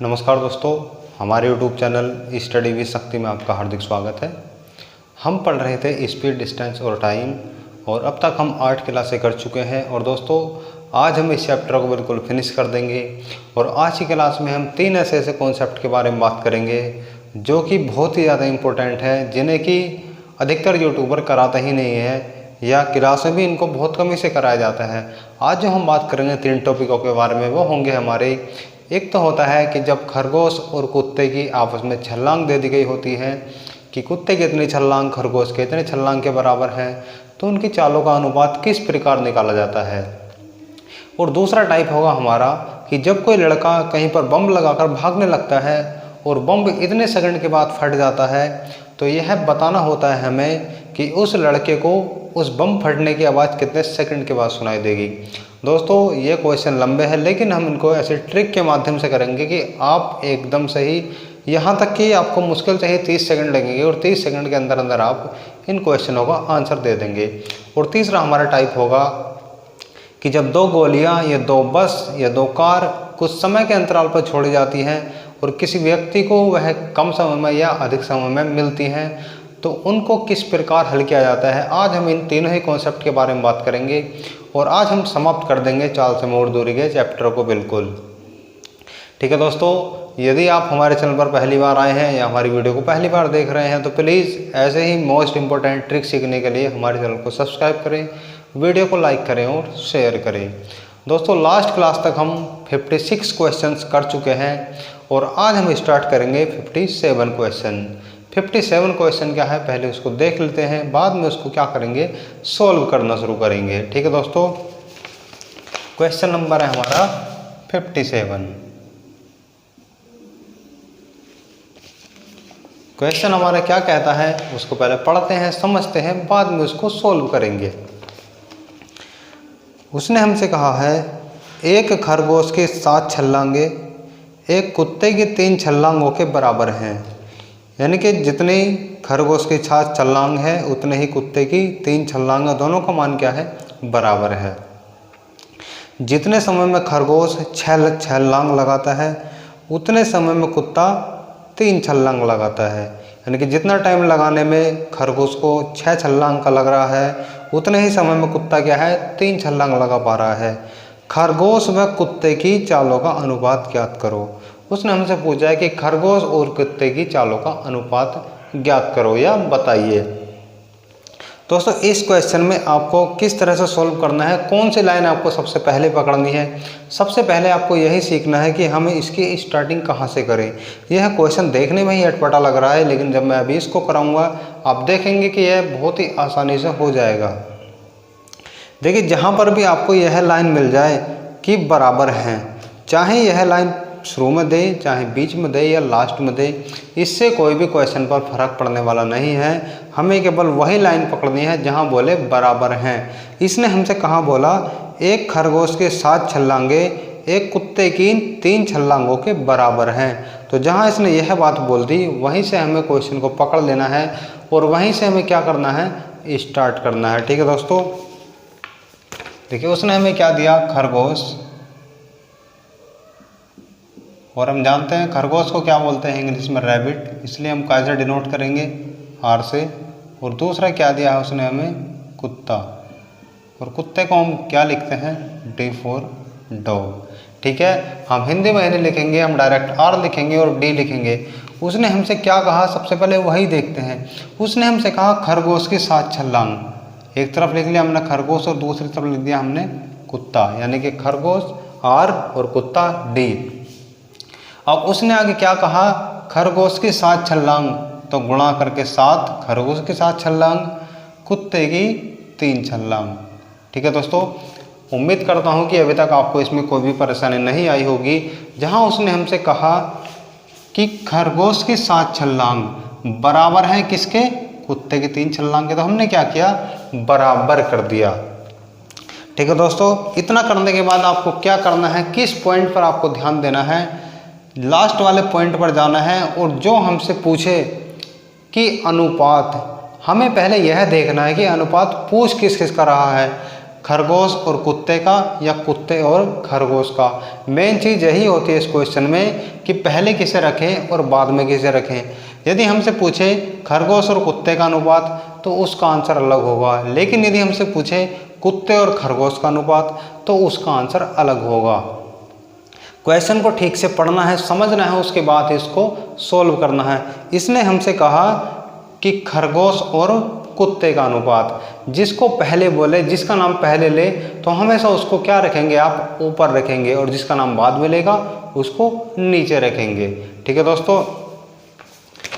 नमस्कार दोस्तों, हमारे YouTube चैनल स्टडी विद शक्ति में आपका हार्दिक स्वागत है। हम पढ़ रहे थे स्पीड, डिस्टेंस और टाइम और अब तक हम 8 क्लासें कर चुके हैं। और दोस्तों आज हम इस चैप्टर को बिल्कुल फिनिश कर देंगे और आज की क्लास में हम 3 ऐसे कॉन्सेप्ट के बारे में बात करेंगे जो कि बहुत ही ज़्यादा इम्पोर्टेंट है, जिन्हें कि अधिकतर यूट्यूबर कराते ही नहीं है या क्लास में भी इनको बहुत कम ही से कराया जाता है। आज जो हम बात करेंगे 3 टॉपिकों के बारे में वो होंगे हमारे। एक तो होता है कि जब खरगोश और कुत्ते की आपस में छलांग दे दी गई होती है कि कुत्ते की इतनी छलांग खरगोश के इतने छलांग के बराबर है, तो उनकी चालों का अनुपात किस प्रकार निकाला जाता है। और दूसरा टाइप होगा हमारा कि जब कोई लड़का कहीं पर बम लगाकर भागने लगता है और बम इतने सेकंड के बाद फट जाता है, तो यह बताना होता है हमें कि उस लड़के को उस बम फटने की आवाज़ कितने सेकंड के बाद सुनाई देगी। दोस्तों ये क्वेश्चन लंबे हैं, लेकिन हम इनको ऐसे ट्रिक के माध्यम से करेंगे कि आप एकदम सही, यहाँ तक कि आपको मुश्किल से ही 30 सेकंड लगेंगे और 30 सेकंड के अंदर अंदर आप इन क्वेश्चनों का आंसर दे देंगे। और तीसरा हमारा टाइप होगा कि जब 2 गोलियां या 2 बस या 2 कार कुछ समय के अंतराल पर छोड़ी जाती हैं और किसी व्यक्ति को वह कम समय में या अधिक समय में मिलती हैं, तो उनको किस प्रकार हल किया जाता है। आज हम इन तीनों ही कॉन्सेप्ट के बारे में बात करेंगे और आज हम समाप्त कर देंगे चाल से मोड़ दूरी के चैप्टर को बिल्कुल। ठीक है दोस्तों, यदि आप हमारे चैनल पर पहली बार आए हैं या हमारी वीडियो को पहली बार देख रहे हैं, तो प्लीज़ ऐसे ही मोस्ट इम्पोर्टेंट ट्रिक सीखने के लिए हमारे चैनल को सब्सक्राइब करें, वीडियो को लाइक करें और शेयर करें। दोस्तों लास्ट क्लास तक हम 56 क्वेश्चंस कर चुके हैं और आज हम स्टार्ट करेंगे 57 क्वेश्चन। 57 क्वेश्चन क्या है पहले उसको देख लेते हैं, बाद में उसको क्या करेंगे, सॉल्व करना शुरू करेंगे। ठीक है दोस्तों, क्वेश्चन नंबर है हमारा 57। क्वेश्चन हमारा क्या कहता है उसको पहले पढ़ते हैं, समझते हैं, बाद में उसको सॉल्व करेंगे। उसने हमसे कहा है एक खरगोश के 7 छलांगे एक कुत्ते की 3 छलांगों के बराबर हैं। यानी कि जितनी खरगोश की 7 छलांग है उतने ही कुत्ते की 3 छलांग, दोनों का मान क्या है, बराबर है। जितने समय में खरगोश 6 छलांग लगाता है उतने समय में कुत्ता 3 छलांग लगाता है। यानी कि जितना टाइम लगाने में खरगोश को 6 छलांग का लग रहा है उतने ही समय में कुत्ता क्या है, 3 छलांग लगा पा रहा है। खरगोश व कुत्ते की चालों का अनुपात ज्ञात करो। उसने हमसे पूछा है कि खरगोश और कुत्ते की चालों का अनुपात ज्ञात करो या बताइए। दोस्तों इस क्वेश्चन में आपको किस तरह से सॉल्व करना है, कौन सी लाइन आपको सबसे पहले पकड़नी है, सबसे पहले आपको यही सीखना है कि हमें इसकी स्टार्टिंग कहाँ से करें। यह क्वेश्चन देखने में ही अटपटा लग रहा है, लेकिन जब मैं अभी इसको कराऊंगा आप देखेंगे कि यह बहुत ही आसानी से हो जाएगा। देखिए जहाँ पर भी आपको यह लाइन मिल जाए कि बराबर हैं, चाहे यह लाइन शुरू में दे, चाहे बीच में दे या लास्ट में दे, इससे कोई भी क्वेश्चन पर फर्क पड़ने वाला नहीं है। हमें केवल वही लाइन पकड़नी है जहां बोले बराबर हैं। इसने हमसे कहाँ बोला, एक खरगोश के 7 छलांगे एक कुत्ते की 3 छलांगों के बराबर हैं। तो जहां इसने यह बात बोल दी वहीं से हमें क्वेश्चन को पकड़ लेना है और वहीं से हमें क्या करना है, स्टार्ट करना है। ठीक है दोस्तों, देखिए उसने हमें क्या दिया, खरगोश, और हम जानते हैं खरगोश को क्या बोलते हैं इंग्लिश में, रैबिट, इसलिए हम कैसे डिनोट करेंगे, आर से। और दूसरा क्या दिया है उसने हमें, कुत्ता, और कुत्ते को हम क्या लिखते हैं, डी फॉर डॉग। ठीक है, हम हिंदी में नहीं लिखेंगे, हम डायरेक्ट आर लिखेंगे और डी लिखेंगे। उसने हमसे क्या कहा, सबसे पहले वही देखते हैं। उसने हमसे कहा खरगोश की 7 छलांग, एक तरफ लिख लिया हमने खरगोश और दूसरी तरफ लिख दिया हमने कुत्ता, यानी कि खरगोश आर और कुत्ता डी। अब उसने आगे क्या कहा, खरगोश की 7 छलांग, तो गुणा करके 7, खरगोश की 7 छलांग, कुत्ते की 3 छलांग। ठीक है दोस्तों, उम्मीद करता हूं कि अभी तक आपको इसमें कोई भी परेशानी नहीं आई होगी। जहां उसने हमसे कहा कि खरगोश की 7 छलांग बराबर है किसके, कुत्ते की 3 छलांग के, तो हमने क्या किया, बराबर कर दिया। ठीक है दोस्तों, इतना करने के बाद आपको क्या करना है, किस पॉइंट पर आपको ध्यान देना है, लास्ट वाले पॉइंट पर जाना है। और जो हमसे पूछे कि अनुपात, हमें पहले यह देखना है कि अनुपात पूछ किस किस का रहा है। खरगोश और कुत्ते का या कुत्ते और खरगोश का। मेन चीज़ यही होती है इस क्वेश्चन में कि पहले किसे रखें और बाद में किसे रखें। यदि हमसे पूछे खरगोश और कुत्ते का अनुपात तो उसका आंसर अलग होगा, लेकिन यदि हमसे पूछे कुत्ते और खरगोश का अनुपात तो उसका आंसर अलग होगा। क्वेश्चन को ठीक से पढ़ना है, समझना है, उसके बाद इसको सोल्व करना है। इसने हमसे कहा कि खरगोश और कुत्ते का अनुपात, जिसको पहले बोले, जिसका नाम पहले ले तो हमेशा उसको क्या रखेंगे आप, ऊपर रखेंगे, और जिसका नाम बाद में लेगा उसको नीचे रखेंगे। ठीक है दोस्तों।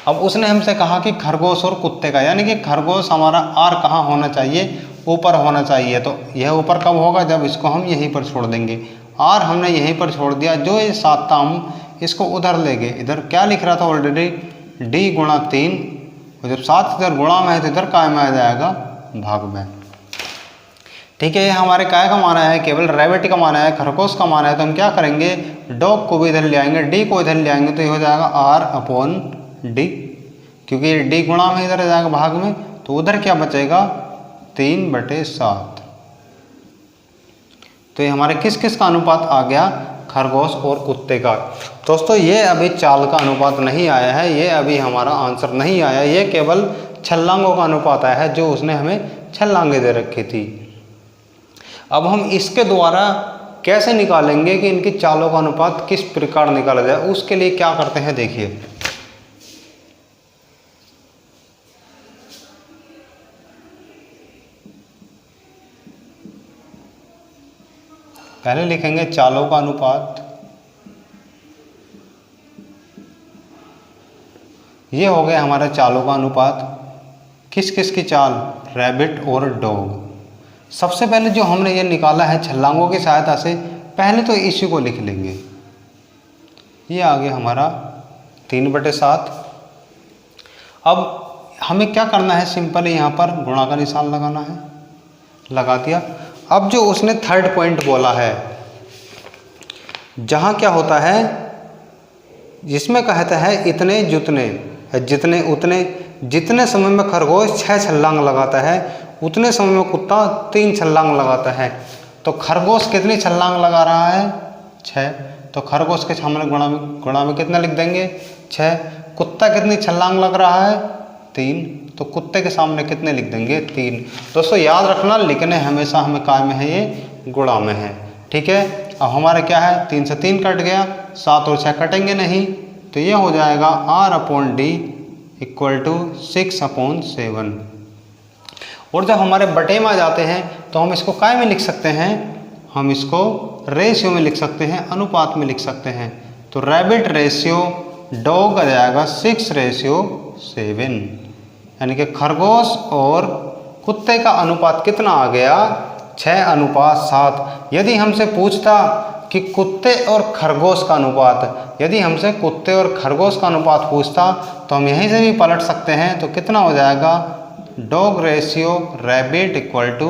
अब उसने हमसे कहा कि खरगोश और कुत्ते का, यानी कि खरगोश हमारा आर कहाँ होना चाहिए, ऊपर होना चाहिए। तो यह ऊपर कब होगा, जब इसको हम यहीं पर छोड़ देंगे। आर हमने यहीं पर छोड़ दिया, जो ये 7 था हम इसको उधर ले गए। इधर क्या लिख रहा था ऑलरेडी, डी गुणा 3, और जब 7 इधर गुणा में है तो इधर काय में आ जाएगा, भाग में। ठीक है, ये हमारे काय का माना है, केवल रैबिट का माना है, खरगोश का माना है। तो हम क्या करेंगे, डॉग को भी इधर ले आएंगे, डी को इधर ले आएंगे, तो ये हो जाएगा आर अपॉन डी, क्योंकि ये डी गुणा में इधर आ जाएगा भाग में, तो उधर क्या बचेगा 3/7। तो ये हमारे किस किस का अनुपात आ गया, खरगोश और कुत्ते का। दोस्तों ये अभी चाल का अनुपात नहीं आया है, ये अभी हमारा आंसर नहीं आया, ये केवल छलांगों का अनुपात आया है जो उसने हमें छलांगे दे रखी थी। अब हम इसके द्वारा कैसे निकालेंगे कि इनकी चालों का अनुपात किस प्रकार निकाला जाए, उसके लिए क्या करते हैं देखिए। पहले लिखेंगे चालों का अनुपात, ये हो गया हमारा चालों का अनुपात। किस किस की चाल, रैबिट और डॉग। सबसे पहले जो हमने ये निकाला है छलांगों की सहायता से, पहले तो इसी को लिख लेंगे। ये आ गया हमारा 3/7। अब हमें क्या करना है, सिंपल यहाँ पर गुणा का निशान लगाना है, लगा दिया। अब जो उसने थर्ड पॉइंट बोला है, जहाँ क्या होता है, जिसमें कहता है इतने जितने, जितने उतने, जितने समय में खरगोश 6 छलांग लगाता है उतने समय में कुत्ता 3 छलांग लगाता है। तो खरगोश कितनी छलांग लगा रहा है, 6, तो खरगोश के सामने गुणा में कितना लिख देंगे, 6। कुत्ता कितनी छलांग लग रहा है, 3, तो कुत्ते के सामने कितने लिख देंगे, 3। दोस्तों याद रखना, लिखने हमेशा हमें काय में है, ये गुणा में है। ठीक है, अब हमारे क्या है, 3 से 3 कट गया, 7 और 6 कटेंगे नहीं, तो ये हो जाएगा R upon D equal to 6/7। और जब हमारे बटे में आ जाते हैं तो हम इसको काय में लिख सकते हैं, हम इसको रेशियो में लिख सकते हैं, अनुपात में लिख सकते हैं। तो रैबिट रेशियो डॉग आ जाएगा 6/7, यानी कि खरगोश और कुत्ते का अनुपात कितना आ गया, 6:7। यदि हमसे पूछता कि कुत्ते और खरगोश का अनुपात, यदि हमसे कुत्ते और खरगोश का अनुपात पूछता तो हम यहीं से भी पलट सकते हैं। तो कितना हो जाएगा, dog ratio rabbit equal to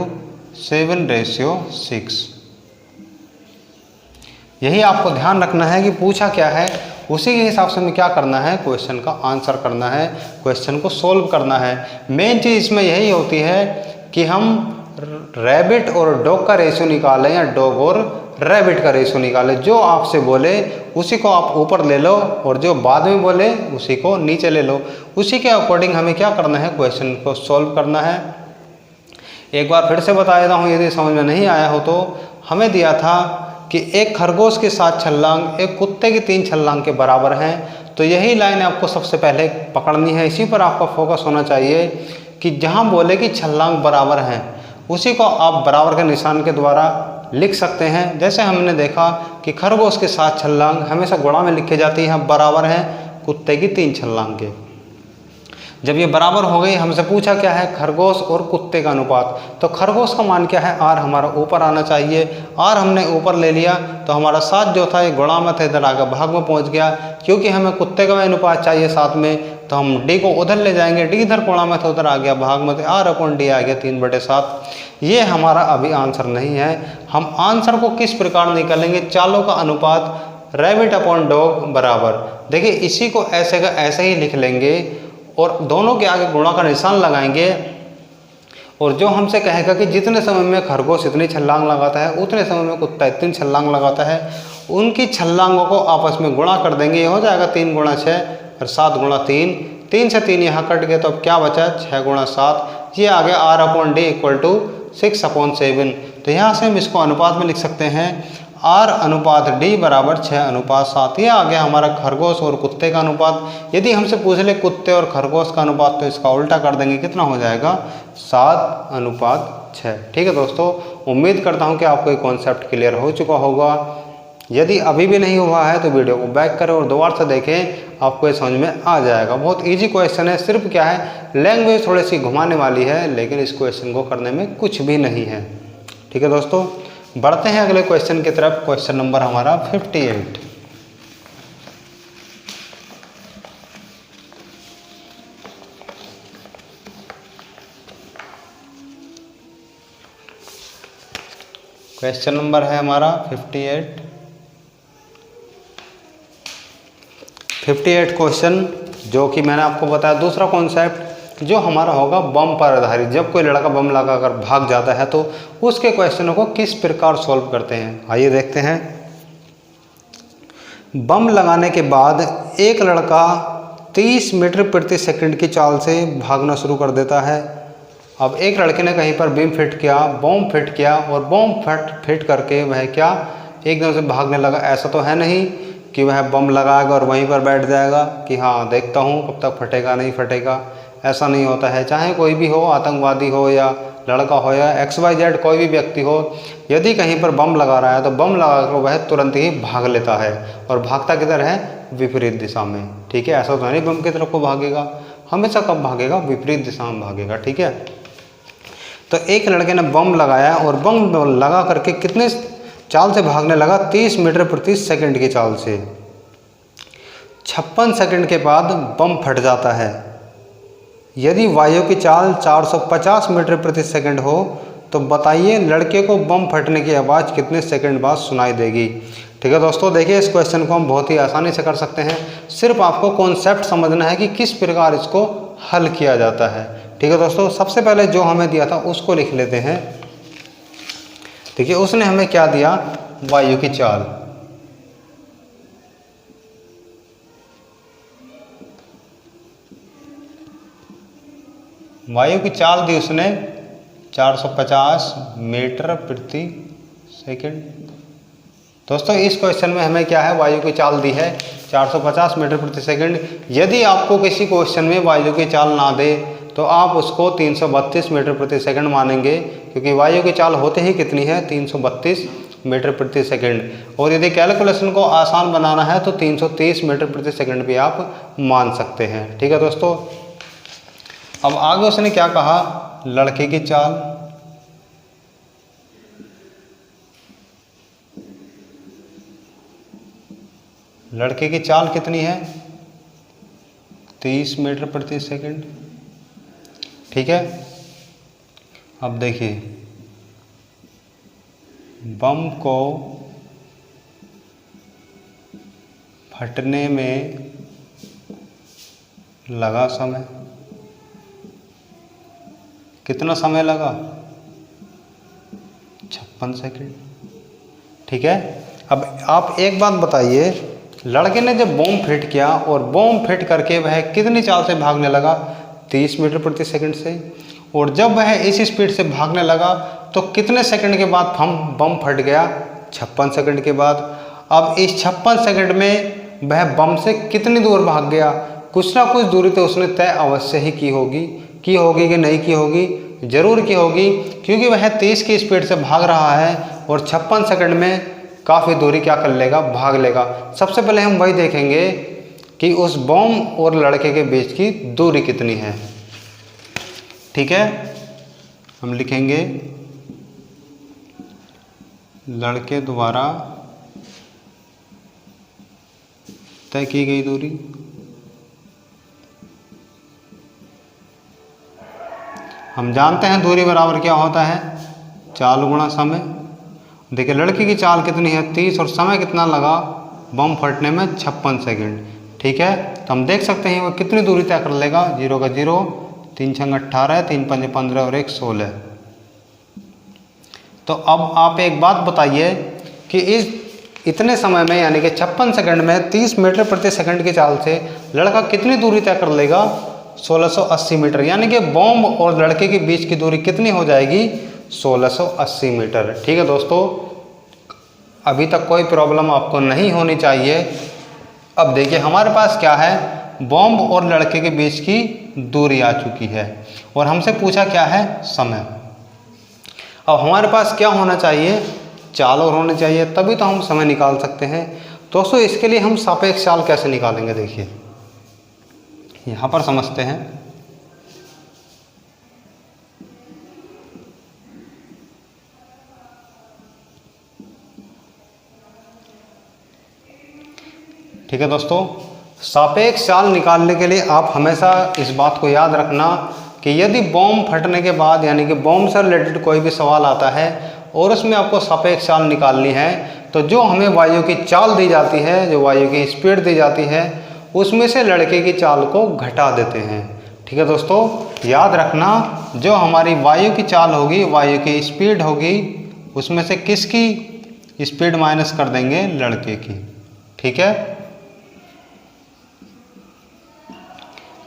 7/6। यही आपको ध्यान रखना है कि पूछा क्या है, उसी के हिसाब से हमें क्या करना है, क्वेश्चन का आंसर करना है, क्वेश्चन को सोल्व करना है। मेन चीज़ इसमें यही होती है कि हम रैबिट और डॉग का रेशियो निकालें या डॉग और रैबिट का रेशियो निकालें। जो आपसे बोले उसी को आप ऊपर ले लो और जो बाद में बोले उसी को नीचे ले लो। उसी के अकॉर्डिंग हमें क्या करना है, क्वेश्चन को सॉल्व करना है। एक बार फिर से बता देता हूँ, यदि समझ में नहीं आया हो तो हमें दिया था कि एक खरगोश के 7 छलांग एक कुत्ते की 3 छलांग के बराबर हैं। तो यही लाइन आपको सबसे पहले पकड़नी है, इसी पर आपका फोकस होना चाहिए कि जहाँ बोले कि छलांग बराबर हैं उसी को आप बराबर के निशान के द्वारा लिख सकते हैं। जैसे हमने देखा कि खरगोश के 7 छलांग हमेशा गुणा में लिखी जाती हैं, बराबर हैं कुत्ते की 3 छलांग के। जब ये बराबर हो गई, हमसे पूछा क्या है, खरगोश और कुत्ते का अनुपात। तो खरगोश का मान क्या है, आर हमारा ऊपर आना चाहिए। आर हमने ऊपर ले लिया तो हमारा 7 जो था ये गुणा में था, इधर आकर भाग में पहुंच गया। क्योंकि हमें कुत्ते का अनुपात चाहिए 7 में, तो हम डी को उधर ले जाएंगे, डी इधर गुणा में था उधर आ गया भाग में, तो आर अपॉन डी आ गया 3/7। ये हमारा अभी आंसर नहीं है। हम आंसर को किस प्रकार निकालेंगे, चालों का अनुपात रैबिट अपॉन डॉग बराबर। देखिए इसी को ऐसे का ऐसे ही लिख लेंगे और दोनों के आगे गुणा का निशान लगाएंगे और जो हमसे कहेगा कि जितने समय में खरगोश इतनी छलांग लगाता है उतने समय में कुत्ता इतनी छलांग लगाता है, उनकी छलांगों को आपस में गुणा कर देंगे। ये हो जाएगा 3 गुणा 6 और 7 गुणा 3। 3 से 3 यहाँ कट गए तो अब क्या बचा, 6 गुणा 7। ये आ गया R/D इक्वल टू 6/7। तो यहाँ से हम इसको अनुपात में लिख सकते हैं, R/D बराबर 6:7। ये आ गया हमारा खरगोश और कुत्ते का अनुपात। यदि हमसे पूछ ले कुत्ते और खरगोश का अनुपात तो इसका उल्टा कर देंगे, कितना हो जाएगा 7:6। ठीक है दोस्तों, उम्मीद करता हूँ कि आपको ये कॉन्सेप्ट क्लियर हो चुका होगा। यदि अभी भी नहीं हुआ है तो वीडियो को बैक करें और दोबारा से देखें, आपको ये समझ में आ जाएगा। बहुत इजी क्वेश्चन है, सिर्फ क्या है लैंग्वेज थोड़ी सी घुमाने वाली है, लेकिन इस क्वेश्चन को करने में कुछ भी नहीं है। ठीक है दोस्तों, बढ़ते हैं अगले क्वेश्चन की तरफ। क्वेश्चन नंबर हमारा 58। क्वेश्चन नंबर है हमारा 58। 58 क्वेश्चन, जो कि मैंने आपको बताया दूसरा कॉन्सेप्ट जो हमारा होगा बम पर आधारित। जब कोई लड़का बम लगाकर भाग जाता है तो उसके क्वेश्चनों को किस प्रकार सॉल्व करते हैं, आइए देखते हैं। बम लगाने के बाद एक लड़का 30 मीटर प्रति सेकंड की चाल से भागना शुरू कर देता है। अब एक लड़के ने कहीं पर बम फिट किया और बम फिट करके वह क्या एकदम से भागने लगा। ऐसा तो है नहीं कि वह बम लगाएगा और वहीं पर बैठ जाएगा कि हाँ देखता हूँ कब तक फटेगा नहीं फटेगा। ऐसा नहीं होता है। चाहे कोई भी हो, आतंकवादी हो या लड़का हो या XYZ कोई भी व्यक्ति हो, यदि कहीं पर बम लगा रहा है तो बम लगाकर वह तुरंत ही भाग लेता है। और भागता किधर है, विपरीत दिशा में। ठीक है, ऐसा तो नहीं बम की तरफ को भागेगा, हमेशा कब भागेगा, विपरीत दिशा में भागेगा। ठीक है, तो एक लड़के ने बम लगाया और बम लगा करके कितने चाल से भागने लगा, 30 मीटर प्रति सेकंड की चाल से। 56 सेकंड के बाद बम फट जाता है। यदि वायु की चाल 450 मीटर प्रति सेकंड हो तो बताइए लड़के को बम फटने की आवाज़ कितने सेकंड बाद सुनाई देगी। ठीक है दोस्तों, देखिए इस क्वेश्चन को हम बहुत ही आसानी से कर सकते हैं। सिर्फ आपको कॉन्सेप्ट समझना है कि किस प्रकार इसको हल किया जाता है। ठीक है दोस्तों, सबसे पहले जो हमें दिया था उसको लिख लेते हैं। देखिए उसने हमें क्या दिया, वायु की चाल। वायु की चाल दी उसने 450 मीटर प्रति सेकंड। दोस्तों इस क्वेश्चन में हमें क्या है, वायु की चाल दी है 450 मीटर प्रति सेकंड। यदि आपको किसी क्वेश्चन में वायु की चाल ना दे तो आप उसको 332 मीटर प्रति सेकंड मानेंगे, क्योंकि वायु की चाल होते ही कितनी है, 332 मीटर प्रति सेकंड। और यदि कैलकुलेशन को आसान बनाना है तो 330 मीटर प्रति सेकंड भी आप मान सकते हैं। ठीक है दोस्तों, अब आगे उसने क्या कहा, लड़के की चाल। लड़के की चाल कितनी है, 30 मीटर प्रति सेकंड। ठीक है, अब देखिए बम को फटने में लगा समय, कितना समय लगा, 56 सेकंड। ठीक है, अब आप एक बात बताइए, लड़के ने जब बम फिट किया और बम फिट करके वह कितनी चाल से भागने लगा, 30 मीटर प्रति सेकंड से। और जब वह इस स्पीड से भागने लगा तो कितने सेकंड के बाद बम फट गया, 56 सेकंड के बाद। अब इस 56 सेकंड में वह बम से कितनी दूर भाग गया, कुछ ना कुछ दूरी तो उसने तय अवश्य ही की होगी कि नहीं की होगी, जरूर की होगी, क्योंकि वह 30 की स्पीड से भाग रहा है और 56 सेकंड में काफ़ी दूरी क्या कर लेगा, भाग लेगा। सबसे पहले हम वही देखेंगे कि उस बम और लड़के के बीच की दूरी कितनी है। ठीक है, हम लिखेंगे लड़के द्वारा तय की गई दूरी। हम जानते हैं दूरी बराबर क्या होता है, चाल गुणा समय। देखिए लड़के की चाल कितनी है, 30, और समय कितना लगा बम फटने में, 56 सेकंड। ठीक है, तो हम देख सकते हैं वो कितनी दूरी तय कर लेगा, 0 का 0, 3 छंग 18, 3 पंजे 15 और 1 16। तो अब आप एक बात बताइए कि इस इतने समय में यानी कि 56 सेकंड में 30 मीटर प्रति सेकंड की चाल से लड़का कितनी दूरी तय कर लेगा? 1680 मीटर। यानी कि बॉम्ब और लड़के के बीच की दूरी कितनी हो जाएगी? 1680 मीटर। ठीक है दोस्तों, अभी तक कोई प्रॉब्लम आपको नहीं होनी चाहिए। अब देखिए हमारे पास क्या है, बॉम्ब और लड़के के बीच की दूरी आ चुकी है और हमसे पूछा क्या है? समय। अब हमारे पास क्या होना चाहिए? चाल और होनी चाहिए, तभी तो हम समय निकाल सकते हैं। दोस्तों इसके लिए हम सापेक्ष चाल कैसे निकालेंगे, देखिए यहाँ पर समझते हैं। ठीक है दोस्तों, सापेक्ष चाल निकालने के लिए आप हमेशा इस बात को याद रखना कि यदि बॉम्ब फटने के बाद यानी कि बॉम्ब से रिलेटेड कोई भी सवाल आता है और उसमें आपको सापेक्ष चाल निकालनी है, तो जो हमें वायु की चाल दी जाती है, जो वायु की स्पीड दी जाती है, उसमें से लड़के की चाल को घटा देते हैं। ठीक है दोस्तों, याद रखना जो हमारी वायु की चाल होगी, वायु की स्पीड होगी, उसमें से किसकी स्पीड माइनस कर देंगे? लड़के की। ठीक है,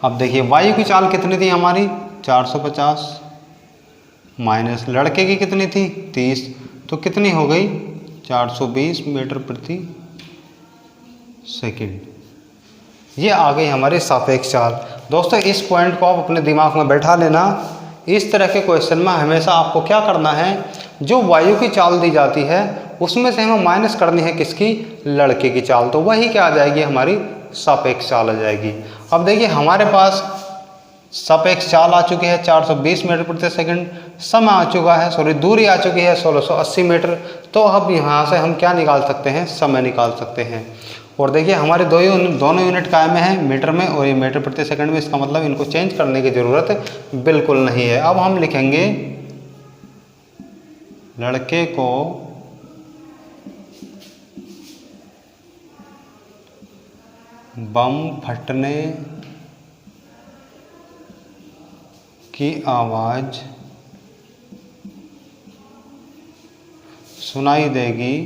अब देखिए वायु की चाल कितनी थी हमारी? 450 माइनस लड़के की कितनी थी? 30, तो कितनी हो गई? 420 मीटर प्रति सेकंड। ये आ गई हमारी सापेक्ष चाल। दोस्तों इस पॉइंट को आप अपने दिमाग में बैठा लेना। इस तरह के क्वेश्चन में हमेशा आपको क्या करना है, जो वायु की चाल दी जाती है उसमें से हमें माइनस करनी है किसकी? लड़के की चाल। तो वही क्या आ जाएगी? हमारी सापेक्ष चाल आ जाएगी। अब देखिए हमारे पास सापेक्ष चाल आ चुकी है 420 मीटर प्रति सेकंड, समय आ चुका है दूरी आ चुकी है 1680 मीटर। तो अब यहाँ से हम क्या निकाल सकते हैं? समय निकाल सकते हैं। और देखिए हमारे दोनों यूनिट कायम में है, मीटर में और ये मीटर प्रति सेकंड में। इसका मतलब इनको चेंज करने की ज़रूरत बिल्कुल नहीं है। अब हम लिखेंगे लड़के को बम फटने की आवाज़ सुनाई देगी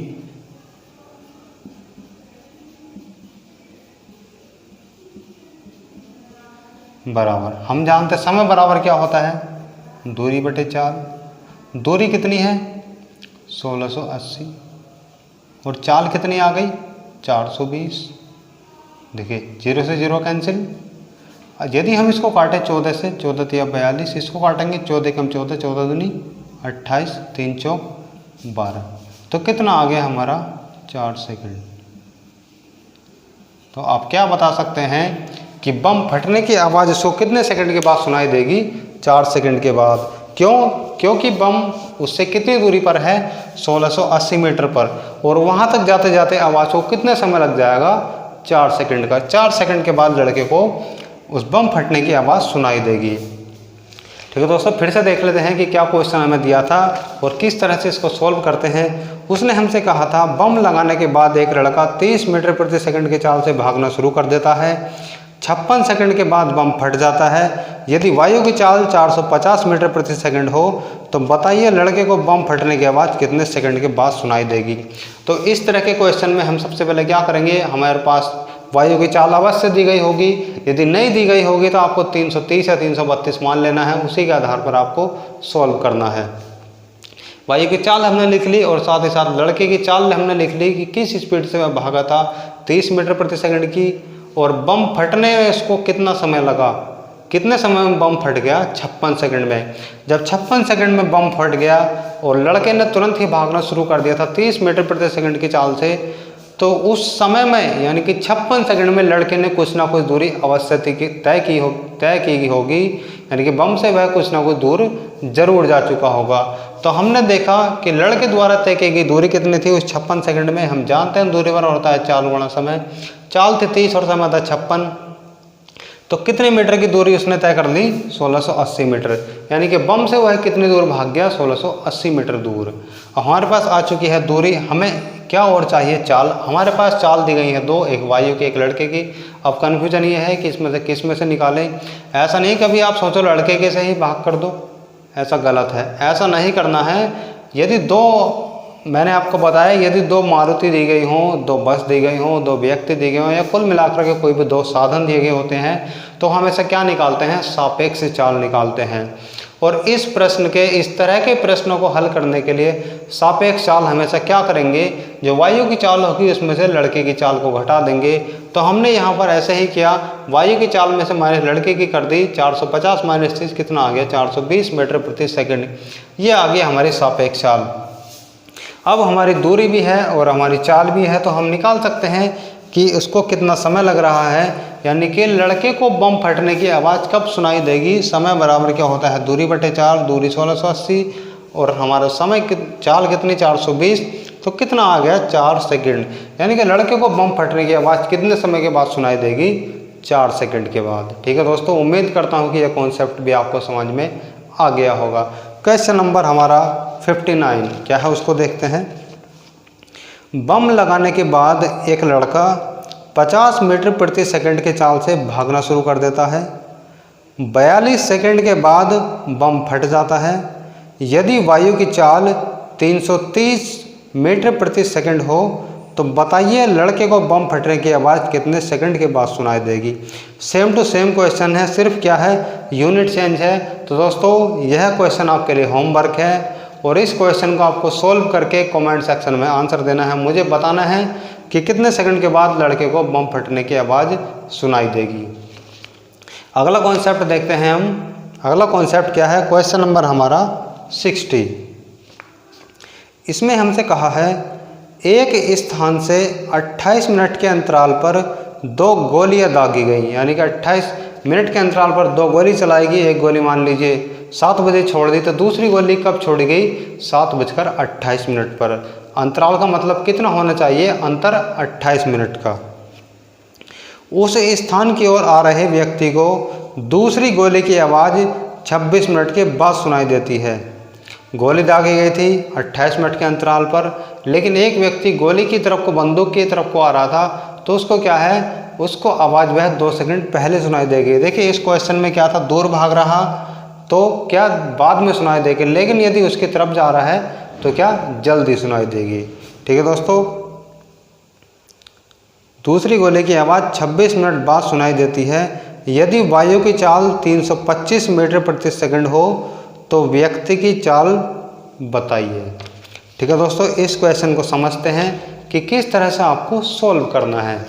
बराबर, हम जानते समय बराबर क्या होता है? दूरी बटे चाल। दूरी कितनी है? 1680 और चाल कितनी आ गई? 420। देखिए 0 से 0 कैंसिल। यदि हम इसको काटें 14 से, 14 तिया 42, इसको काटेंगे 14 कम 14, 14 दूनी 28, 3 चौक 12। तो कितना आ गया हमारा? 4 सेकंड। तो आप क्या बता सकते हैं कि बम फटने की आवाज़ इसको कितने सेकंड के बाद सुनाई देगी? 4 सेकंड के बाद। क्यों? क्योंकि बम उससे कितनी दूरी पर है? 1680 मीटर पर, और वहाँ तक जाते जाते आवाज़ को कितने समय लग जाएगा? 4 सेकंड का। 4 सेकंड के बाद लड़के को उस बम फटने की आवाज़ सुनाई देगी। ठीक है दोस्तों, फिर से देख लेते हैं कि क्या क्वेश्चन हमें दिया था और किस तरह से इसको सॉल्व करते हैं। उसने हमसे कहा था बम लगाने के बाद एक लड़का 30 मीटर प्रति सेकंड की चाल से भागना शुरू कर देता है। 56 सेकंड के बाद बम फट जाता है। यदि वायु की चाल 450 मीटर प्रति सेकंड हो तो बताइए लड़के को बम फटने की आवाज़ कितने सेकंड के बाद सुनाई देगी। तो इस तरह के क्वेश्चन में हम सबसे पहले क्या करेंगे, हमारे पास वायु की चाल अवश्य दी गई होगी। यदि नहीं दी गई होगी तो आपको 330 या 332 मान लेना है, उसी के आधार पर आपको सॉल्व करना है। वायु की चाल हमने लिख ली और साथ ही साथ लड़के की चाल हमने लिख ली कि किस स्पीड से वह भागा था, 30 मीटर प्रति सेकंड की, और बम फटने में इसको कितना समय लगा, कितने समय में बम फट गया? 56 सेकंड में। जब 56 सेकंड में बम फट गया और लड़के ने तुरंत ही भागना शुरू कर दिया था 30 मीटर प्रति सेकंड की चाल से, तो उस समय में यानी कि 56 सेकंड में लड़के ने कुछ ना कुछ दूरी अवश्य तय की होगी, यानी कि बम से वह कुछ ना कुछ दूर जरूर जा चुका होगा। तो हमने देखा कि लड़के द्वारा तय की गई दूरी कितनी थी उस 56 सेकंड में। हम जानते हैं दूरी पर होता है चाल गुणा समय। चाल थी 30 और समय था 56। तो कितने मीटर की दूरी उसने तय कर ली? 1680 मीटर। यानी कि बम से वह कितनी दूर भाग गया? 1680 मीटर दूर। हमारे पास आ चुकी है दूरी, हमें क्या और चाहिए? चाल। हमारे पास चाल दी गई है दो, एक वायु की एक लड़के की। अब कन्फ्यूजन ये है कि इसमें से किस में से निकालें। ऐसा नहीं कभी आप सोचो लड़के के से ही भाग कर दो, ऐसा गलत है, ऐसा नहीं करना है। यदि दो, मैंने आपको बताया, यदि दो मारुति दी गई हों, दो बस दी गई हों, दो व्यक्ति दिए गए हों, या कुल मिलाकर के कोई भी दो साधन दिए गए होते हैं, तो हम ऐसा क्या निकालते हैं? सापेक्ष चाल निकालते हैं। और इस प्रश्न के, इस तरह के प्रश्नों को हल करने के लिए सापेक्ष चाल हमेशा क्या करेंगे? जो वायु की चाल होगी उसमें से लड़के की चाल को घटा देंगे। तो हमने यहाँ पर ऐसे ही किया, वायु की चाल में से माइनस लड़के की कर दी। 450 माइनस 30 कितना आ गया? 420 मीटर प्रति सेकंड। ये आ गई हमारी सापेक्ष चाल। अब हमारी दूरी भी है और हमारी चाल भी है, तो हम निकाल सकते हैं कि उसको कितना समय लग रहा है। यानी कि लड़के को बम फटने की आवाज़ कब सुनाई देगी? समय बराबर क्या होता है? दूरी बटे चाल। दूरी 1680 और हमारा समय चाल कितनी? 420। तो कितना आ गया? 4 सेकंड। यानी कि लड़के को बम फटने की आवाज़ कितने समय के बाद सुनाई देगी? 4 सेकंड के बाद। ठीक है दोस्तों, उम्मीद करता हूँ कि यह कॉन्सेप्ट भी आपको समझ में आ गया होगा। क्वेश्चन नंबर हमारा 59 क्या है उसको देखते हैं। बम लगाने के बाद एक लड़का 50 मीटर प्रति सेकंड के चाल से भागना शुरू कर देता है। 42 सेकंड के बाद बम फट जाता है। यदि वायु की चाल 330 मीटर प्रति सेकंड हो तो बताइए लड़के को बम फटने की आवाज़ कितने सेकंड के बाद सुनाई देगी? सेम टू सेम क्वेश्चन है, सिर्फ क्या है? यूनिट चेंज है। तो दोस्तों यह क्वेश्चन आपके लिए होमवर्क है और इस क्वेश्चन को आपको सोल्व करके कमेंट सेक्शन में आंसर देना है। मुझे बताना है कि कितने सेकंड के बाद लड़के को बम फटने की आवाज़ सुनाई देगी। अगला कॉन्सेप्ट देखते हैं हम। अगला कॉन्सेप्ट क्या है? क्वेश्चन नंबर हमारा 60। इसमें हमसे कहा है एक स्थान से 28 मिनट के अंतराल पर दो गोलियां दागी गई। यानी कि 28 मिनट के अंतराल पर दो गोली चलाएगी। एक गोली मान लीजिए 7 बजे छोड़ दी, तो दूसरी गोली कब छोड़ी गई? 7:28 पर। अंतराल का मतलब कितना होना चाहिए? अंतर 28 मिनट का। उस स्थान की ओर आ रहे व्यक्ति को दूसरी गोली की आवाज़ 26 मिनट के बाद सुनाई देती है। गोली दागी गई थी 28 मिनट के अंतराल पर, लेकिन एक व्यक्ति गोली की तरफ को, बंदूक की तरफ को आ रहा था, तो उसको क्या है? उसको आवाज़ वह 2 सेकंड पहले सुनाई देगी। देखिए इस क्वेश्चन में क्या था? दूर भाग रहा तो क्या बाद में सुनाई देगी, लेकिन यदि उसकी तरफ जा रहा है तो क्या जल्दी सुनाई देगी। ठीक है दोस्तों, दूसरी गोली की आवाज़ 26 मिनट बाद सुनाई देती है। यदि वायु की चाल 325 मीटर प्रति सेकंड हो तो व्यक्ति की चाल बताइए। ठीक है दोस्तों, इस क्वेश्चन को समझते हैं कि किस तरह से आपको सोल्व करना है।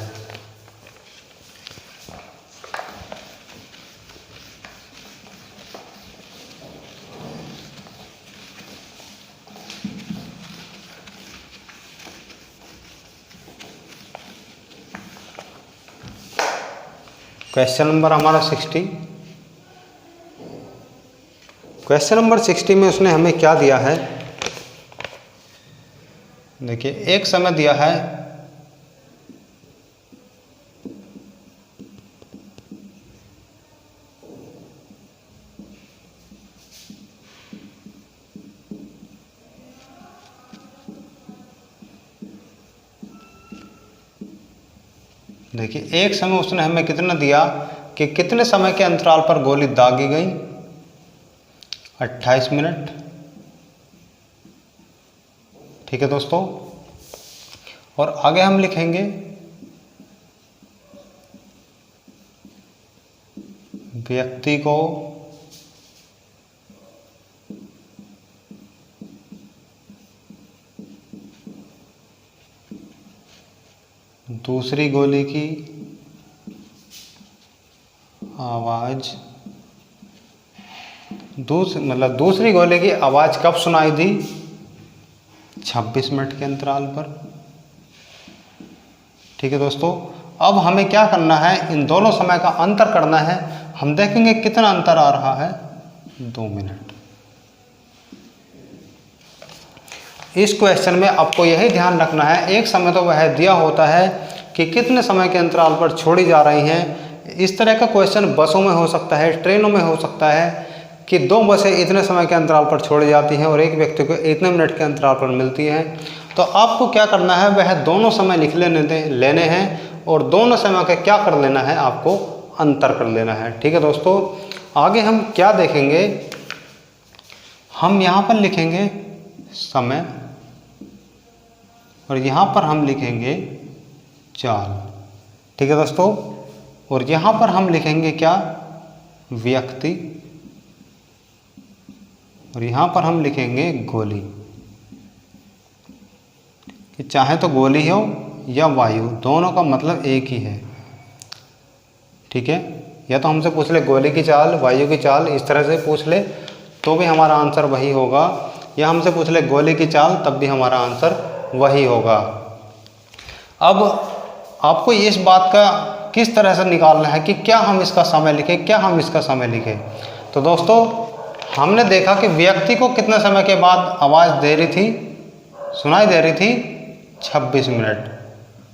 क्वेश्चन नंबर हमारा 60। क्वेश्चन नंबर 60 में उसने हमें क्या दिया है? देखिए एक समय दिया है देखिए एक समय उसने हमें कितना दिया कि कितने समय के अंतराल पर गोली दागी गई? 28 मिनट। ठीक है दोस्तों, और आगे हम लिखेंगे व्यक्ति को दूसरी गोली की आवाज़ दूसरी गोली की आवाज़ कब सुनाई दी? 26 मिनट के अंतराल पर। ठीक है दोस्तों, अब हमें क्या करना है? इन दोनों समय का अंतर करना है। हम देखेंगे कितना अंतर आ रहा है। 2 मिनट। इस क्वेश्चन में आपको यही ध्यान रखना है, एक समय तो वह दिया होता है कि कितने समय के अंतराल पर छोड़ी जा रही हैं, इस तरह का क्वेश्चन बसों में हो सकता है, ट्रेनों में हो सकता है कि 2 बसें इतने समय के अंतराल पर छोड़ी जाती हैं और एक व्यक्ति को इतने मिनट के अंतराल पर मिलती हैं। तो आपको क्या करना है, वह दोनों समय लिख लेने हैं और दोनों समय का क्या कर लेना है, आपको अंतर कर लेना है। ठीक है दोस्तों, आगे हम क्या देखेंगे, हम यहाँ पर लिखेंगे समय और यहाँ पर हम लिखेंगे चाल। ठीक है दोस्तों, और यहाँ पर हम लिखेंगे क्या, व्यक्ति, और यहाँ पर हम लिखेंगे गोली। कि चाहे तो गोली हो या वायु, दोनों का मतलब एक ही है। ठीक है, या तो हमसे पूछ ले गोली की चाल, वायु की चाल, इस तरह से पूछ ले तो भी हमारा आंसर वही होगा, या हमसे पूछ ले गोली की चाल तब भी हमारा आंसर वही होगा। अब आपको इस बात का किस तरह से निकालना है कि क्या हम इसका समय लिखें, क्या हम इसका समय लिखें। तो दोस्तों, हमने देखा कि व्यक्ति को कितने समय के बाद आवाज़ दे रही थी, सुनाई दे रही थी, 26 मिनट।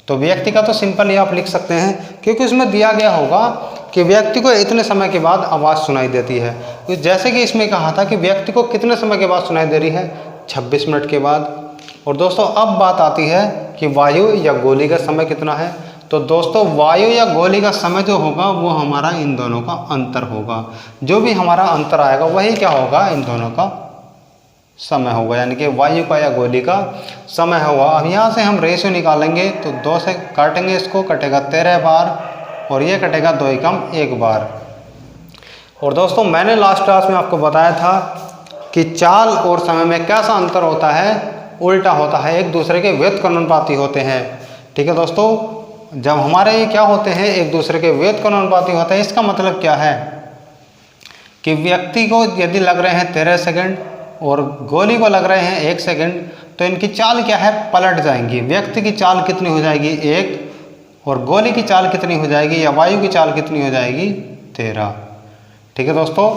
तो व्यक्ति का तो सिंपल ही आप लिख सकते हैं, क्योंकि उसमें दिया गया होगा कि व्यक्ति को इतने समय के बाद आवाज़ सुनाई देती है। तो जैसे कि इसमें कहा था कि व्यक्ति को कितने समय के बाद सुनाई दे रही है, 26 मिनट के बाद। और दोस्तों, अब बात आती है कि वायु या गोली का समय कितना है। तो दोस्तों, वायु या गोली का समय जो होगा वो हमारा इन दोनों का अंतर होगा। जो भी हमारा अंतर आएगा वही क्या होगा, इन दोनों का समय होगा, यानी कि वायु का या गोली का समय होगा। अब यहाँ से हम रेशियो निकालेंगे तो 2 से काटेंगे, इसको कटेगा 13 बार और ये कटेगा 2 एकम 1 बार। और दोस्तों, मैंने लास्ट क्लास में आपको बताया था कि चाल और समय में कैसा अंतर होता है, उल्टा होता है, एक दूसरे के व्युत्क्रमानुपाती होते हैं। ठीक है दोस्तों, जब हमारे ये क्या होते हैं, एक दूसरे के व्युत्क्रमानुपाती होते हैं, इसका मतलब क्या है कि व्यक्ति को यदि लग रहे हैं 13 सेकंड और गोली को लग रहे हैं 1 सेकंड, तो इनकी चाल क्या है, पलट जाएंगी। व्यक्ति की चाल कितनी हो जाएगी, 1, और गोली की चाल कितनी हो जाएगी या वायु की चाल कितनी हो जाएगी, 13। ठीक है दोस्तों,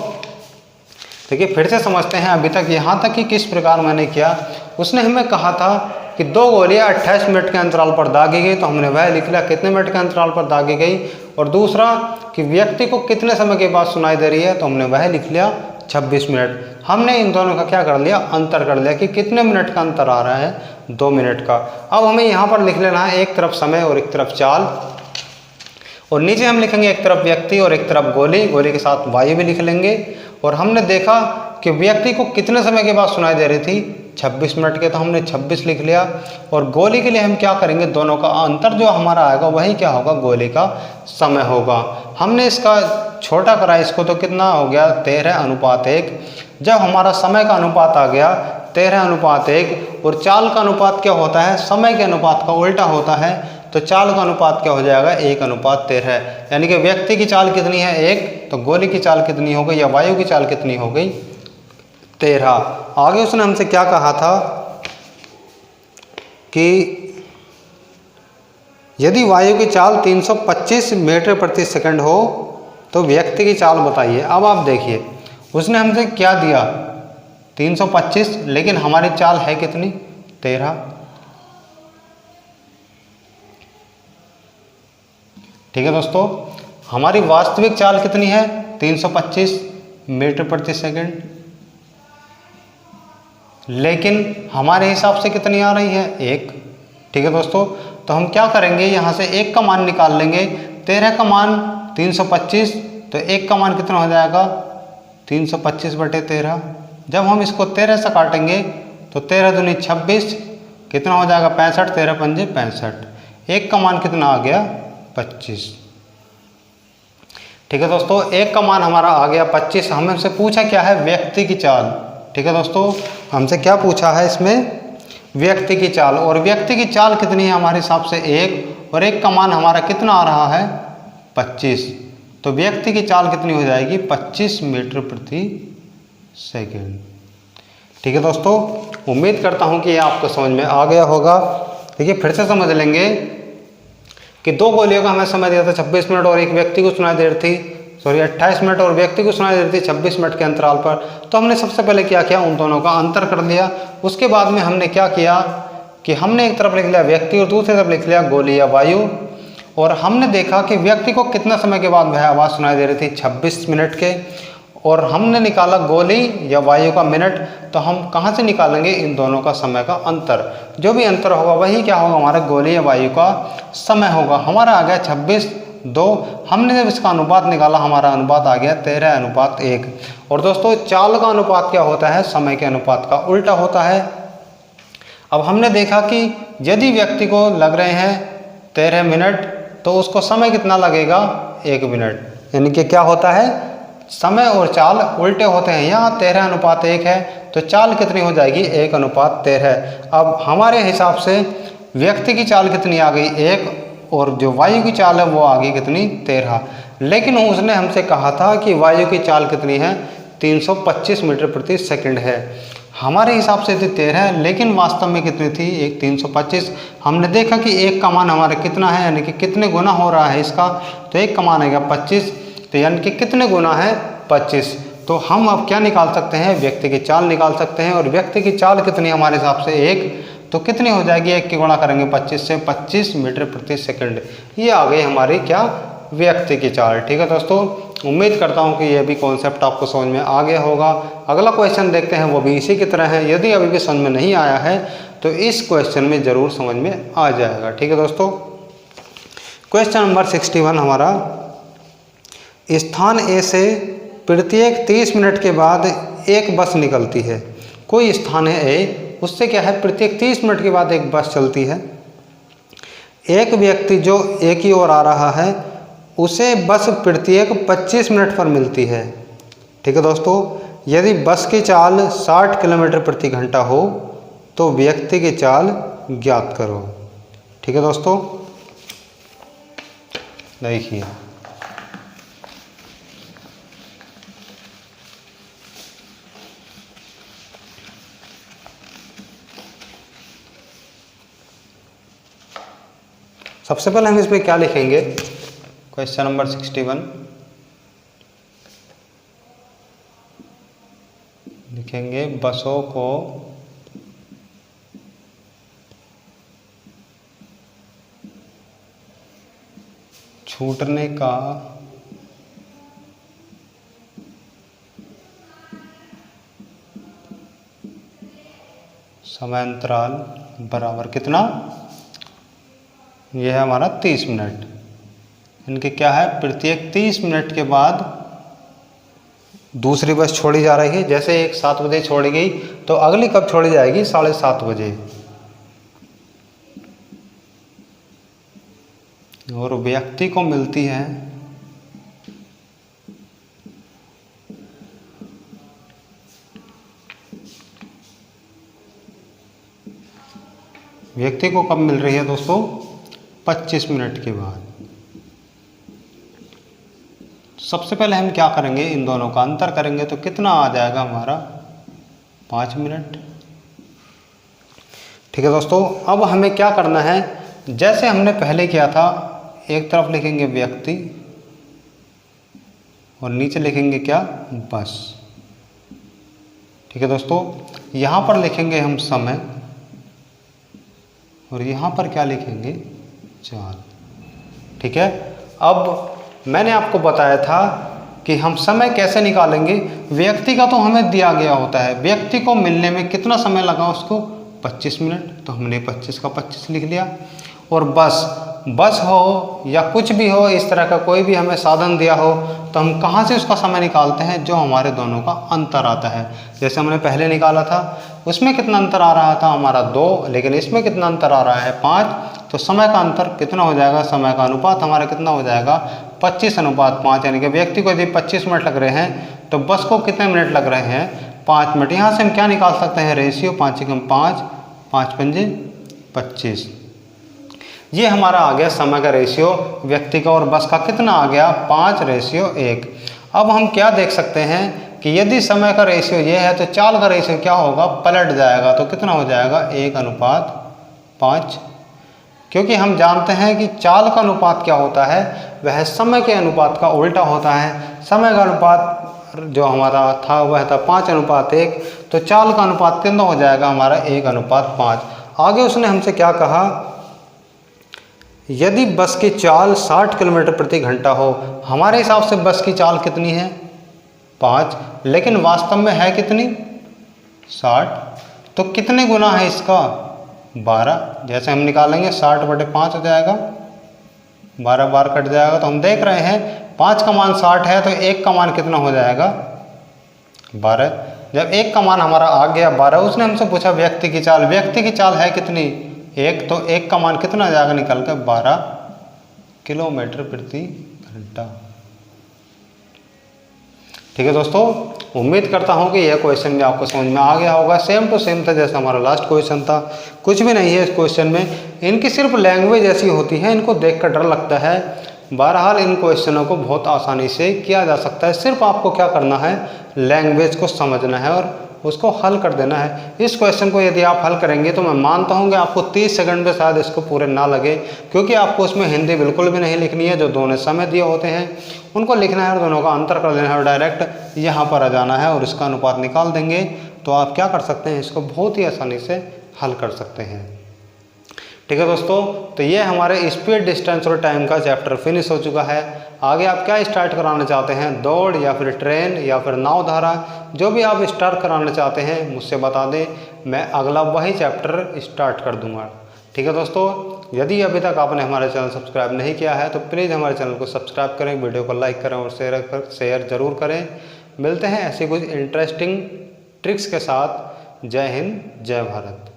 देखिए फिर से समझते हैं अभी तक यहाँ तक कि किस प्रकार मैंने किया। उसने हमें कहा था कि 2 गोलियाँ 28 मिनट के अंतराल पर दागी गई, तो हमने वह लिख लिया कितने मिनट के अंतराल पर दागी गई। और दूसरा कि व्यक्ति को कितने समय के बाद सुनाई दे रही है, तो हमने वह लिख लिया 26 मिनट। हमने इन दोनों का क्या कर लिया, अंतर कर लिया कि कितने मिनट का अंतर आ रहा है, 2 मिनट का। अब हमें यहाँ पर लिख लेना है एक तरफ समय और एक तरफ चाल, और नीचे हम लिखेंगे एक तरफ व्यक्ति और एक तरफ गोली, गोली के साथ वायु भी लिख लेंगे। और हमने देखा कि व्यक्ति को कितने समय के बाद सुनाई दे रही थी, 26 मिनट के, तो हमने 26 लिख लिया। और गोली के लिए हम क्या करेंगे, दोनों का अंतर जो हमारा आएगा वही क्या होगा, गोली का समय होगा। हमने इसका छोटा करा इसको, तो कितना हो गया, 13:1। जब हमारा समय का अनुपात आ गया 13:1 और चाल का अनुपात क्या होता है, समय के अनुपात का उल्टा होता है, तो चाल का अनुपात क्या हो जाएगा, 1:13। यानी कि व्यक्ति की चाल कितनी है, 1, तो गोली की चाल कितनी हो गई या वायु की चाल कितनी हो गई, 13। आगे उसने हमसे क्या कहा था कि यदि वायु की चाल 325 मीटर प्रति सेकंड हो तो व्यक्ति की चाल बताइए। अब आप देखिए उसने हमसे क्या दिया, 325, लेकिन हमारी चाल है कितनी, 13। ठीक है दोस्तों, हमारी वास्तविक चाल कितनी है, 325 मीटर प्रति सेकंड, लेकिन हमारे हिसाब से कितनी आ रही है, 1। ठीक है दोस्तों, तो हम क्या करेंगे, यहाँ से 1 का मान निकाल लेंगे। 13 का मान 325, तो 1 का मान कितना हो जाएगा, 325/13। जब हम इसको 13 से काटेंगे तो 13 दूनी 26, कितना हो जाएगा, 65, 13 पंजे 65। 1 का मान कितना आ गया, 25। ठीक है दोस्तों, 1 का मान हमारा आ गया 25। हमसे पूछा क्या है, व्यक्ति की चाल। ठीक है दोस्तों, हमसे क्या पूछा है इसमें, व्यक्ति की चाल। और व्यक्ति की चाल कितनी है हमारे हिसाब से, 1, और 1 का मान हमारा कितना आ रहा है, 25। तो व्यक्ति की चाल कितनी हो जाएगी, 25 मीटर प्रति सेकंड। ठीक है दोस्तों, उम्मीद करता हूं कि ये आपको समझ में आ गया होगा। देखिए फिर से समझ लेंगे कि 2 गोलियों का हमें समय दिया था 26 मिनट और एक व्यक्ति को सुनाई दे रही थी, 28 मिनट और व्यक्ति को सुनाई दे रही थी 26 मिनट के अंतराल पर। तो हमने सबसे पहले क्या किया, उन दोनों का अंतर कर लिया। उसके बाद में हमने क्या किया कि हमने एक तरफ लिख लिया व्यक्ति और दूसरी तरफ लिख लिया गोली या वायु। और हमने देखा कि व्यक्ति को कितना समय के बाद वह आवाज़ सुनाई दे रही थी, 26 मिनट के। और हमने निकाला गोली या वायु का मिनट, तो हम कहाँ से निकालेंगे इन दोनों का समय का अंतर। जो भी अंतर होगा वही क्या होगा, हमारा गोली या वायु का समय होगा। हमारा आ गया 26:2। हमने जब इसका अनुपात निकाला, हमारा अनुपात आ गया 13:1। और दोस्तों चाल का अनुपात क्या होता है, समय के अनुपात का उल्टा होता है। अब हमने देखा कि यदि व्यक्ति को लग रहे हैं 13 मिनट, तो उसको समय कितना लगेगा, 1 मिनट। यानी कि क्या होता है, समय और चाल उल्टे होते हैं। यहाँ 13:1 है, तो चाल कितनी हो जाएगी, 1:13। अब हमारे हिसाब से व्यक्ति की चाल कितनी आ गई, 1, और जो वायु की चाल है वो आ गई कितनी, 13। लेकिन उसने हमसे कहा था कि वायु की चाल कितनी है, 325 मीटर प्रति सेकंड है। हमारे हिसाब से थी 13, लेकिन वास्तव में कितनी थी, 325। हमने देखा कि 1 का मान हमारा कितना है, यानी कि कितने गुना हो रहा है इसका, तो 1 का मान आएगा 25, तो यानी कि कितने गुना है, 25। तो हम अब क्या निकाल सकते हैं, व्यक्ति की चाल निकाल सकते हैं। और व्यक्ति की चाल कितनी हमारे हिसाब से 1, तो कितनी हो जाएगी, 1 की गुणा करेंगे 25 से, 25 मीटर प्रति सेकंड। ये आ गई हमारी क्या, व्यक्ति की चाल। ठीक है दोस्तों, उम्मीद करता हूँ कि ये भी कॉन्सेप्ट आपको समझ में आ गया होगा। अगला क्वेश्चन देखते हैं, वो भी इसी की तरह है। यदि अभी भी समझ में नहीं आया है तो इस क्वेश्चन में ज़रूर समझ में आ जाएगा। ठीक है दोस्तों, क्वेश्चन नंबर 61 हमारा, स्थान ए से प्रत्येक 30 मिनट के बाद एक बस निकलती है। कोई स्थान है ए, उससे क्या है, प्रत्येक 30 मिनट के बाद एक बस चलती है। एक व्यक्ति जो ए की ओर आ रहा है, उसे बस प्रत्येक 25 मिनट पर मिलती है। ठीक है दोस्तों, यदि बस की चाल 60 किलोमीटर प्रति घंटा हो तो व्यक्ति की चाल ज्ञात करो। ठीक है दोस्तों, देखिए सबसे पहले हम इसमें क्या लिखेंगे, क्वेश्चन नंबर 61 लिखेंगे, बसों को छूटने का समय अंतराल बराबर कितना, यह है हमारा 30 मिनट। इनके क्या है, प्रत्येक 30 मिनट के बाद दूसरी बस छोड़ी जा रही है। जैसे एक 7 बजे छोड़ी गई, तो अगली कब छोड़ी जाएगी, 7:30 बजे। और व्यक्ति को मिलती है व्यक्ति को कब मिल रही है दोस्तों, 25 मिनट के बाद। सबसे पहले हम क्या करेंगे, इन दोनों का अंतर करेंगे, तो कितना आ जाएगा हमारा, 5 मिनट। ठीक है दोस्तों, अब हमें क्या करना है, जैसे हमने पहले किया था, एक तरफ लिखेंगे व्यक्ति और नीचे लिखेंगे क्या, बस। ठीक है दोस्तों, यहाँ पर लिखेंगे हम समय और यहाँ पर क्या लिखेंगे, चाल। ठीक है, अब मैंने आपको बताया था कि हम समय कैसे निकालेंगे। व्यक्ति का तो हमें दिया गया होता है, व्यक्ति को मिलने में कितना समय लगा उसको, 25 मिनट, तो हमने 25 का 25 लिख लिया। और बस हो या कुछ भी हो, इस तरह का कोई भी हमें साधन दिया हो, तो हम कहाँ से उसका समय निकालते हैं, जो हमारे दोनों का अंतर आता है। जैसे हमने पहले निकाला था, उसमें कितना अंतर आ रहा था हमारा 2, लेकिन इसमें कितना अंतर आ रहा है 5, तो समय का अंतर कितना हो जाएगा, समय का अनुपात हमारा कितना हो जाएगा, 25:5। यानी कि व्यक्ति को यदि 25 मिनट लग रहे हैं, तो बस को कितने मिनट लग रहे हैं, 5 मिनट। यहाँ से हम क्या निकाल सकते हैं, रेशियो, 5×5, 5×5 = 25। ये हमारा आ गया समय का रेशियो, व्यक्ति का और बस का कितना आ गया, 5:1। अब हम क्या देख सकते हैं कि यदि समय का रेशियो ये है, तो चाल का रेशियो क्या होगा, पलट जाएगा। तो कितना हो जाएगा, 1:5, क्योंकि हम जानते हैं कि चाल का अनुपात क्या होता है, वह समय के अनुपात का उल्टा होता है। समय का अनुपात जो हमारा था वह था 5:1, तो चाल का अनुपात कितना हो जाएगा हमारा, 1:5। आगे उसने हमसे क्या कहा, यदि बस की चाल 60 किलोमीटर प्रति घंटा हो, हमारे हिसाब से बस की चाल कितनी है 5, लेकिन वास्तव में है कितनी 60, तो कितने गुना है इसका 12। जैसे हम निकालेंगे 60/5 हो जाएगा, 12 बार कट जाएगा, तो हम देख रहे हैं 5 का मान 60 है तो 1 का मान कितना हो जाएगा 12। जब 1 का मान हमारा आ गया 12, उसने हमसे पूछा व्यक्ति की चाल, व्यक्ति की चाल है कितनी 1, तो 1 का मान कितना आ जाएगा निकल कर 12 किलोमीटर प्रति घंटा। ठीक है दोस्तों, उम्मीद करता हूं कि यह क्वेश्चन भी आपको समझ में आ गया होगा। सेम टू सेम था जैसा हमारा लास्ट क्वेश्चन था, कुछ भी नहीं है इस क्वेश्चन में, इनकी सिर्फ लैंग्वेज ऐसी होती है, इनको देखकर डर लगता है। बहरहाल इन क्वेश्चनों को बहुत आसानी से किया जा सकता है, सिर्फ आपको क्या करना है लैंग्वेज को समझना है और उसको हल कर देना है। इस क्वेश्चन को यदि आप हल करेंगे तो मैं मानता हूँ कि आपको 30 सेकंड में शायद इसको पूरे ना लगे, क्योंकि आपको उसमें हिंदी बिल्कुल भी नहीं लिखनी है। जो दोनों समय दिए होते हैं उनको लिखना है और दोनों का अंतर कर देना है और डायरेक्ट यहाँ पर आ जाना है और इसका अनुपात निकाल देंगे तो आप क्या कर सकते हैं, इसको बहुत ही आसानी से हल कर सकते हैं। ठीक है दोस्तों, तो ये हमारे स्पीड, डिस्टेंस और टाइम का चैप्टर फिनिश हो चुका है। आगे आप क्या स्टार्ट कराना चाहते हैं, दौड़ या फिर ट्रेन या फिर नाव धारा, जो भी आप स्टार्ट कराना चाहते हैं मुझसे बता दें, मैं अगला वही चैप्टर स्टार्ट कर दूंगा। ठीक है दोस्तों, यदि अभी तक आपने हमारे चैनल सब्सक्राइब नहीं किया है तो प्लीज़ हमारे चैनल को सब्सक्राइब करें, वीडियो को लाइक करें और शेयर ज़रूर करें। मिलते हैं ऐसी कुछ इंटरेस्टिंग ट्रिक्स के साथ। जय हिंद, जय भारत।